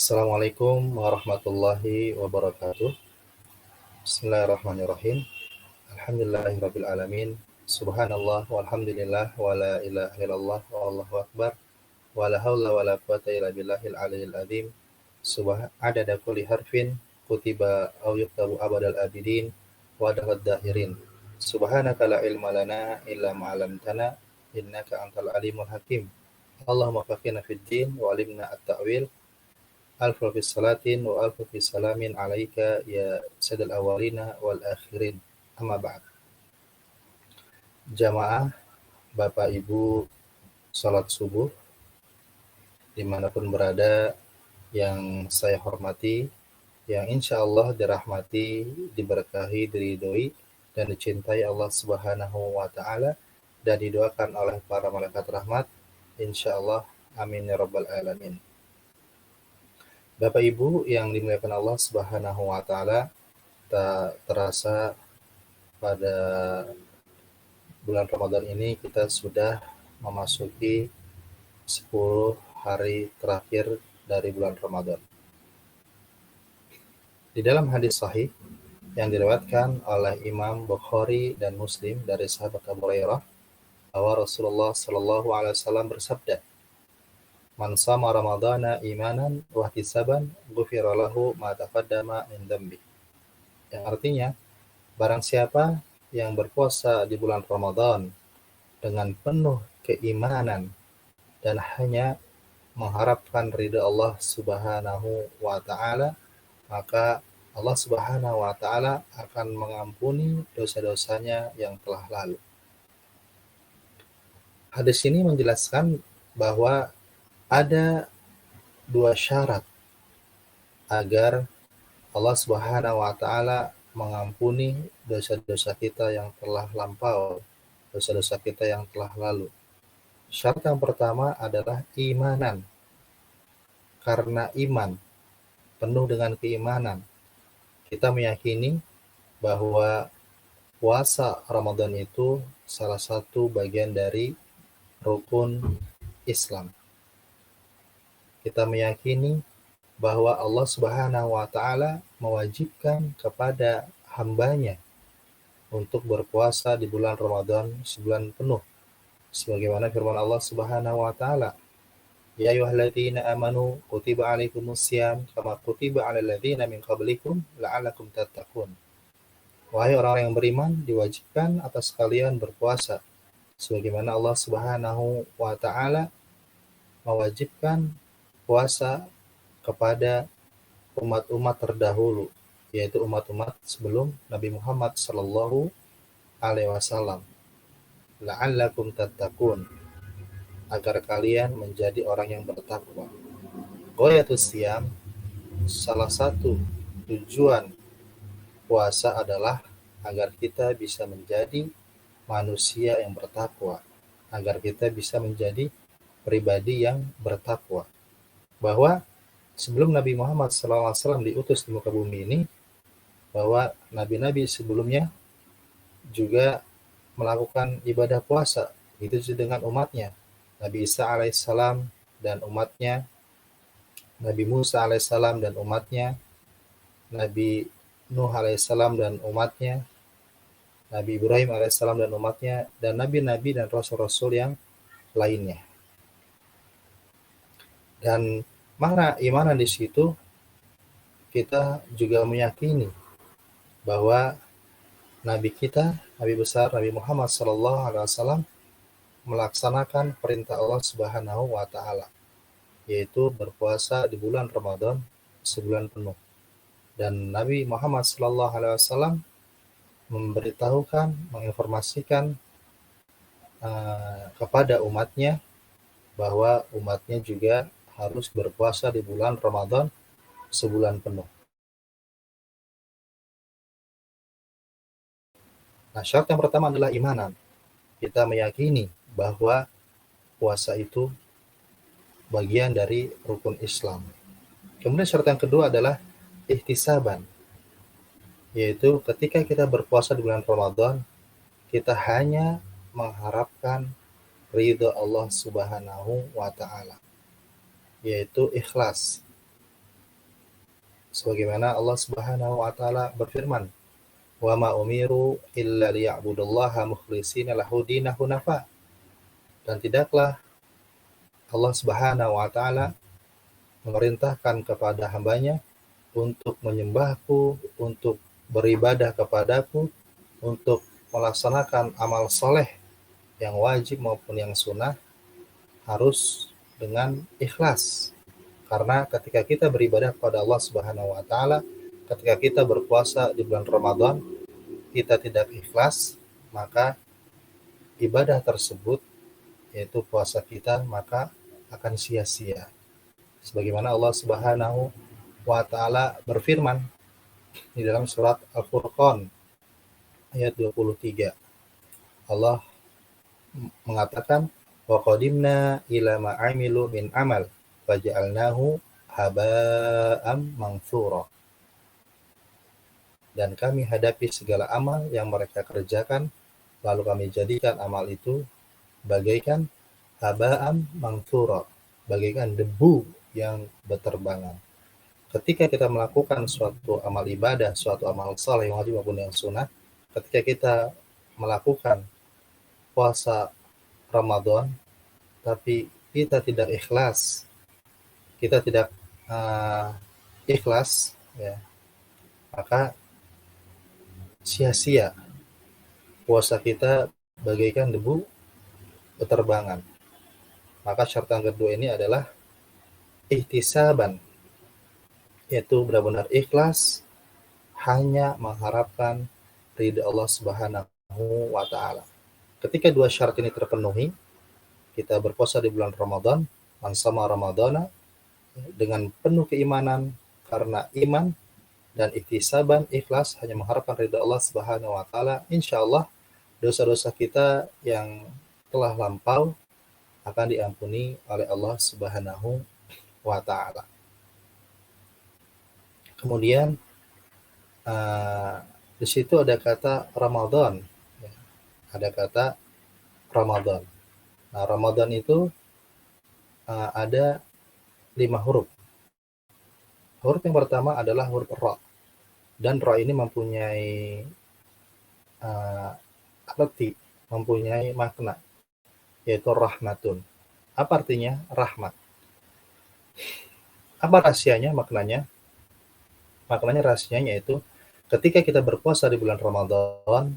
Assalamualaikum warahmatullahi wabarakatuh. Bismillahirrahmanirrahim. Alhamdulillahirabbil alamin. Subhanallah walhamdulillah wala ilaha illallah wallahu akbar. Wala haula wala quwata illa billahil aliyil azim. Adada kulli harfin kutiba aw yuktabu abadal abidin wa adad dahirin. Subhanaka la ilma lana illa ma 'allamtana innaka antal alimul hakim. Allahumma faqihna fid din wa 'allimna at-ta'wil. Alfu fi salatin wa alfu fi salamin alaika ya sayyidal awalina wal akhirin. Amma ba'd. Jamaah, Bapak Ibu, salat subuh dimanapun berada yang saya hormati, yang insya Allah dirahmati, diberkahi, diridhoi, dan dicintai Allah Subhanahu wa Ta'ala, dan didoakan oleh para malaikat rahmat, insya Allah, amin ya rabbal alamin. Bapak Ibu yang dimuliakan Allah Subhanahu wa Ta'ala, tak terasa pada bulan Ramadan ini kita sudah memasuki 10 hari terakhir dari bulan Ramadan. Di dalam hadis sahih yang diriwayatkan oleh Imam Bukhari dan Muslim dari sahabat Abu Hurairah bahwa Rasulullah Shallallahu Alaihi Wasallam bersabda, "Man shama Ramadhana imanan wa ihtisaban ghufira lahu ma taqaddama min dzambi." Yang artinya, barang siapa yang berpuasa di bulan Ramadan dengan penuh keimanan dan hanya mengharapkan ridha Allah Subhanahu wa Ta'ala, maka Allah Subhanahu wa Ta'ala akan mengampuni dosa-dosanya yang telah lalu. Hadis ini menjelaskan bahwa ada dua syarat agar Allah Subhanahu wa Ta'ala mengampuni dosa-dosa kita yang telah lampau, dosa-dosa kita yang telah lalu. Syarat yang pertama adalah imanan. Karena iman, penuh dengan keimanan, kita meyakini bahwa puasa Ramadan itu salah satu bagian dari rukun Islam. Kita meyakini bahwa Allah Subhanahu wa Ta'ala mewajibkan kepada hambanya untuk berpuasa di bulan Ramadan sebulan penuh, sebagaimana firman Allah Subhanahu wa Ta'ala, "Ya ayyuhalladzina amanu kutiba alaikumussyam kama kutiba 'alal ladzina min qablikum la'allakum tattaqun." Wahai orang-orang yang beriman, diwajibkan atas kalian berpuasa sebagaimana Allah Subhanahu wa Ta'ala mewajibkan puasa kepada umat-umat terdahulu, yaitu umat-umat sebelum Nabi Muhammad sallallahu alaihi wasallam. La'allakum tattaqun, agar kalian menjadi orang yang bertakwa. Ghayatus siyam, salah satu tujuan puasa adalah agar kita bisa menjadi manusia yang bertakwa, agar kita bisa menjadi pribadi yang bertakwa. Bahwa sebelum Nabi Muhammad SAW diutus di muka bumi ini, bahwa nabi-nabi sebelumnya juga melakukan ibadah puasa, itu dengan umatnya. Nabi Isa alaihissalam dan umatnya, Nabi Musa alaihissalam dan umatnya, Nabi Nuh alaihissalam dan umatnya, Nabi Ibrahim alaihissalam dan umatnya, dan nabi-nabi dan rasul-rasul yang lainnya. Dan mana imanan di situ, kita juga meyakini bahwa Nabi kita, Nabi besar Nabi Muhammad SAW melaksanakan perintah Allah Subhanahu wa Ta'ala, yaitu berpuasa di bulan Ramadan sebulan penuh. Dan Nabi Muhammad SAW memberitahukan, menginformasikan kepada umatnya bahwa umatnya juga harus berpuasa di bulan Ramadan sebulan penuh. Nah, syarat yang pertama adalah imanan. Kita meyakini bahwa puasa itu bagian dari rukun Islam. Kemudian syarat yang kedua adalah ihtisaban, yaitu ketika kita berpuasa di bulan Ramadan, kita hanya mengharapkan ridha Allah Subhanahu wa Ta'ala, yaitu ikhlas. Sebagaimana Allah Subhanahu wa taala berfirman, "Wa ma umiru illa liya'budullaha mukhlishina lahu dinahu hunafa." Dan tidaklah Allah Subhanahu wa taala memerintahkan kepada hambanya untuk menyembahku, untuk beribadah kepadaku, untuk melaksanakan amal soleh yang wajib maupun yang sunnah harus dengan ikhlas. Karena ketika kita beribadah kepada Allah Subhanahu wa taala, ketika kita berpuasa di bulan Ramadan, kita tidak ikhlas, maka ibadah tersebut, yaitu puasa kita, maka akan sia-sia. Sebagaimana Allah Subhanahu wa taala berfirman di dalam surat Al-Furqan ayat 23. Allah mengatakan, wa qadimna ila ma 'amilu min amal faja'alnahu haba'am manthura. Dan kami hadapi segala amal yang mereka kerjakan, lalu kami jadikan amal itu bagaikan haba'am manthura, bagaikan debu yang berterbangan. Ketika kita melakukan suatu amal ibadah, suatu amal saleh yang wajib maupun yang sunnah, ketika kita melakukan puasa Ramadan, tapi kita tidak ikhlas, kita tidak ikhlas, ya, maka sia-sia puasa kita bagaikan debu berterbangan. Maka syarat yang kedua ini adalah ihtisaban, yaitu benar-benar ikhlas hanya mengharapkan ridha Allah Subhanahu wa taala. Ketika dua syarat ini terpenuhi, kita berpuasa di bulan Ramadan, man shama ramadhana, dengan penuh keimanan karena iman dan ihtisaban, ikhlas hanya mengharapkan ridha Allah Subhanahu wa taala, insyaallah dosa-dosa kita yang telah lampau akan diampuni oleh Allah Subhanahu wa taala. Kemudian di situ ada kata Ramadan, ada kata Ramadan. Nah, Ramadan itu ada 5 huruf. Huruf yang pertama adalah huruf Ra, dan Ra ini mempunyai arti, mempunyai makna, yaitu rahmatun. Apa artinya rahmat? Apa rahasianya, maknanya? Maknanya, rahasianya yaitu ketika kita berpuasa di bulan Ramadan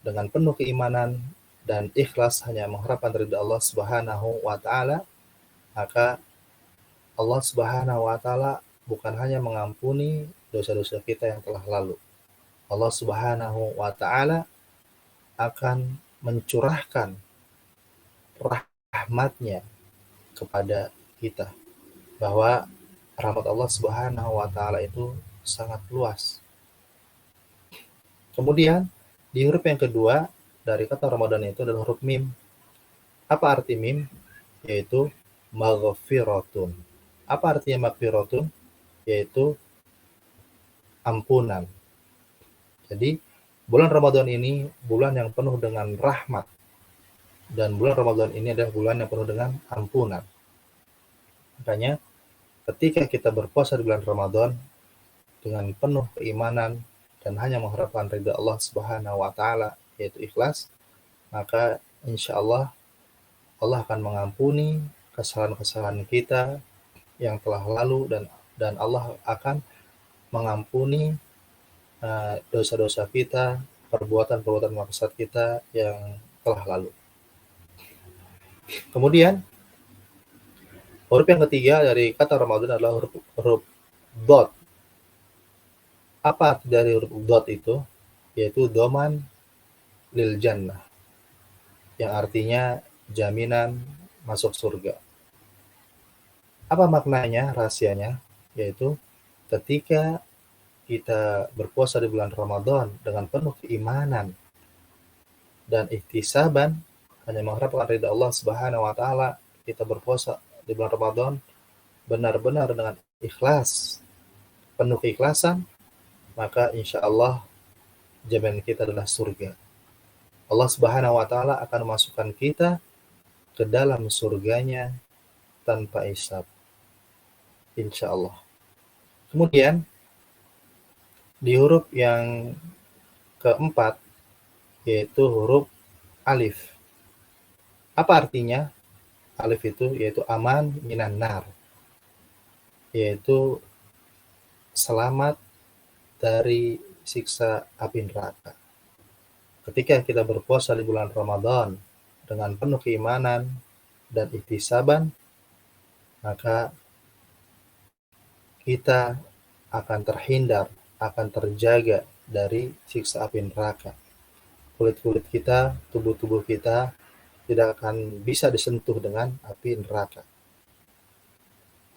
dengan penuh keimanan dan ikhlas hanya mengharapkan ridha Allah Subhanahu wa taala, maka Allah Subhanahu wa taala bukan hanya mengampuni dosa-dosa kita yang telah lalu. Allah Subhanahu wa taala akan mencurahkan rahmatnya kepada kita, bahwa rahmat Allah Subhanahu wa taala itu sangat luas. Kemudian di huruf yang kedua dari kata Ramadan itu adalah huruf mim. Apa arti mim? Yaitu maghfiratun. Apa artinya maghfiratun? Yaitu ampunan. Jadi bulan Ramadan ini bulan yang penuh dengan rahmat, dan bulan Ramadan ini adalah bulan yang penuh dengan ampunan. Makanya ketika kita berpuasa di bulan Ramadan dengan penuh keimanan dan hanya mengharapkan ridha Allah Subhanahu wa taala, yaitu ikhlas, maka insya Allah Allah akan mengampuni kesalahan-kesalahan kita yang telah lalu, dan Allah akan mengampuni dosa-dosa kita, perbuatan-perbuatan maksiat kita yang telah lalu. Kemudian huruf yang ketiga dari kata Ramadan adalah huruf dot. Apa arti dari huruf dot itu? Yaitu doman lil jannah, yang artinya jaminan masuk surga. Apa maknanya, rahasianya? Yaitu ketika kita berpuasa di bulan Ramadan dengan penuh keimanan dan ihtisaban, hanya mengharapkan ridha Allah Subhanahu wa taala, kita berpuasa di bulan Ramadan benar-benar dengan ikhlas, penuh keikhlasan, maka insya Allah jaminan kita adalah surga. Allah Subhanahu wa taala akan memasukkan kita ke dalam surganya tanpa hisab, insya Allah. Kemudian di huruf yang keempat, yaitu huruf alif. Apa artinya alif itu? Yaitu aman minan nar, yaitu selamat dari siksa api neraka. Ketika kita berpuasa di bulan Ramadan dengan penuh keimanan dan ihtisaban, maka kita akan terhindar, akan terjaga dari siksa api neraka. Kulit-kulit kita, tubuh-tubuh kita tidak akan bisa disentuh dengan api neraka.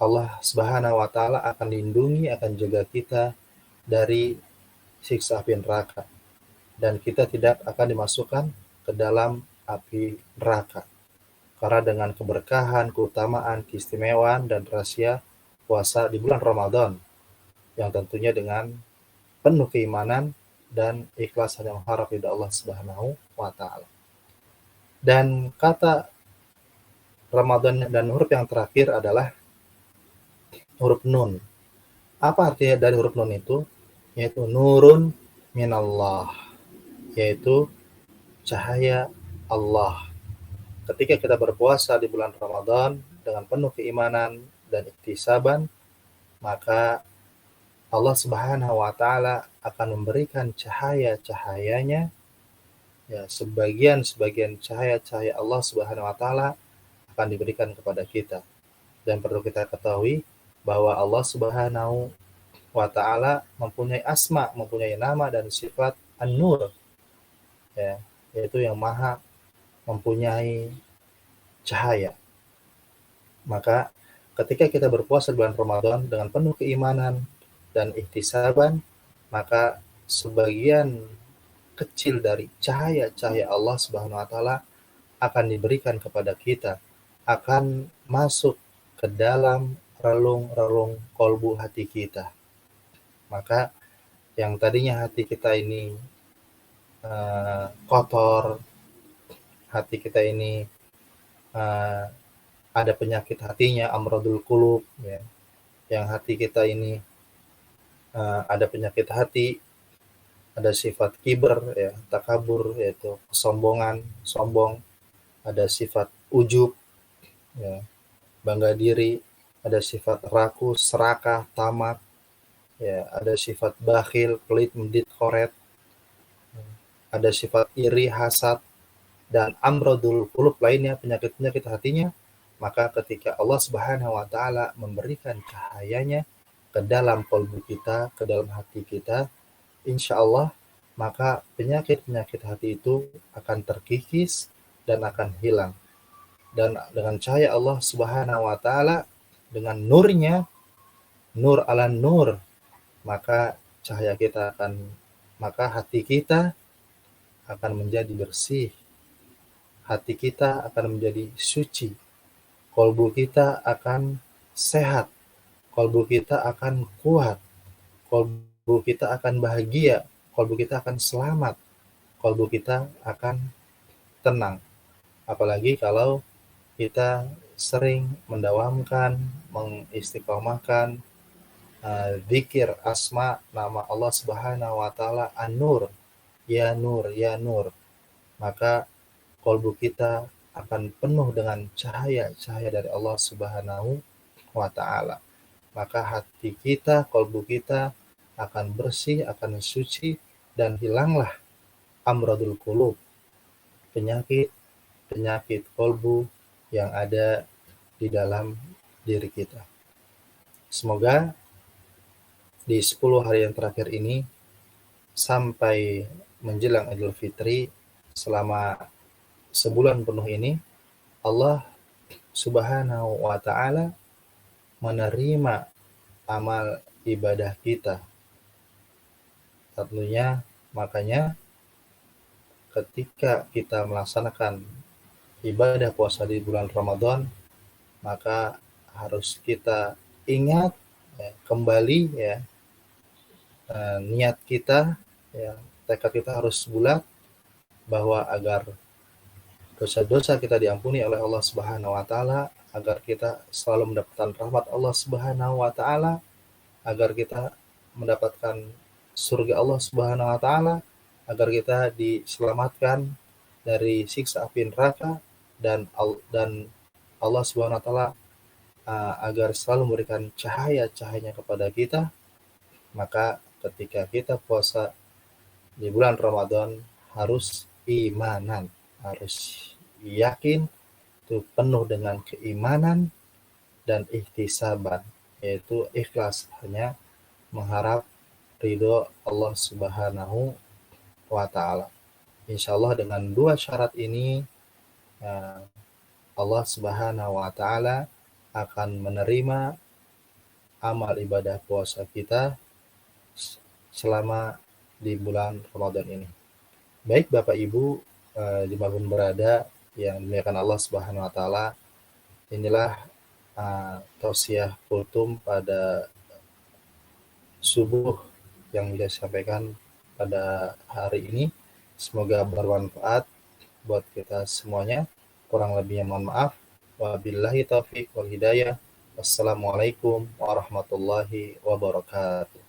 Allah Subhanahu wa taala akan lindungi, akan jaga kita dari siksa api neraka, dan kita tidak akan dimasukkan ke dalam api neraka. Karena dengan keberkahan, keutamaan, keistimewaan, dan rahasia puasa di bulan Ramadan, yang tentunya dengan penuh keimanan dan ikhlas hanya mengharap ridha Allah Subhanahu wa taala. Dan kata Ramadan dan huruf yang terakhir adalah huruf nun. Apa artinya dari huruf nun itu? Yaitu nurun minallah, yaitu cahaya Allah. Ketika kita berpuasa di bulan Ramadan dengan penuh keimanan dan ihtisaban, maka Allah Subhanahu wa taala akan memberikan cahaya-cahayanya, ya, sebagian cahaya-cahaya Allah Subhanahu wa taala akan diberikan kepada kita. Dan perlu kita ketahui bahwa Allah Subhanahu wa taala mempunyai asma, mempunyai nama dan sifat An-Nur, ya, yaitu yang maha mempunyai cahaya. Maka ketika kita berpuasa di bulan Ramadan dengan penuh keimanan dan ihtisaban, maka sebagian kecil dari cahaya-cahaya Allah Subhanahu wa taala akan diberikan kepada kita, akan masuk ke dalam relung-relung kolbu hati kita. Maka yang tadinya hati kita ini kotor, hati kita ini ada penyakit hatinya, amradul qulub, ya, yang hati kita ini ada penyakit hati, ada sifat kiber, ya, takabur, yaitu kesombongan, sombong, ada sifat ujub, ya, bangga diri, ada sifat rakus, serakah, tamak, ya, ada sifat bakhil, pelit, medit, koret, ada sifat iri, hasad, dan amradul qulub lainnya, penyakit-penyakit hatinya. Maka ketika Allah Subhanahu wa taala memberikan cahayanya ke dalam kolbu kita, ke dalam hati kita, insya Allah, maka penyakit-penyakit hati itu akan terkikis dan akan hilang. Dan dengan cahaya Allah Subhanahu wa taala, dengan nurnya, nur ala nur, maka maka hati kita akan menjadi bersih. Hati kita akan menjadi suci. Kolbu kita akan sehat. Kolbu kita akan kuat. Kolbu kita akan bahagia. Kolbu kita akan selamat. Kolbu kita akan tenang. Apalagi kalau kita sering mendawamkan, mengistiqomahkan zikir asma nama Allah Subhanahu wa taala An-Nur, ya Nur, ya Nur. Maka kolbu kita akan penuh dengan cahaya-cahaya dari Allah Subhanahu wa taala. Maka hati kita, kolbu kita akan bersih, akan suci, dan hilanglah amradul qulub, penyakit kolbu yang ada di dalam diri kita. Semoga di 10 hari yang terakhir ini sampai menjelang Idul Fitri, selama sebulan penuh ini, Allah Subhanahu wa taala menerima amal ibadah kita. Tentunya makanya ketika kita melaksanakan ibadah puasa di bulan Ramadan, maka harus kita ingat, ya, kembali, ya, niat kita, ya, tekad kita harus bulat bahwa agar dosa-dosa kita diampuni oleh Allah Subhanahu wa taala, agar kita selalu mendapatkan rahmat Allah Subhanahu wa taala, agar kita mendapatkan surga Allah Subhanahu wa taala, agar kita diselamatkan dari siksa api neraka, dan Allah Subhanahu wa taala agar selalu memberikan cahaya-cahayanya kepada kita. Maka ketika kita puasa di bulan Ramadan harus imanan, harus yakin, itu penuh dengan keimanan dan ihtisaban, yaitu ikhlas, hanya mengharap ridho Allah Subhanahu wa taala. Insyaallah dengan dua syarat ini Allah Subhanahu wa taala akan menerima amal ibadah puasa kita selama di bulan Ramadan ini. Baik Bapak Ibu dimanapun berada yang dimuliakan Allah Subhanahu wa taala, inilah tausiah kultum pada subuh yang bisa sampaikan pada hari ini. Semoga bermanfaat buat kita semuanya. Kurang lebihnya mohon maaf. Wabillahi taufiq wal hidayah. Wassalamualaikum warahmatullahi wabarakatuh.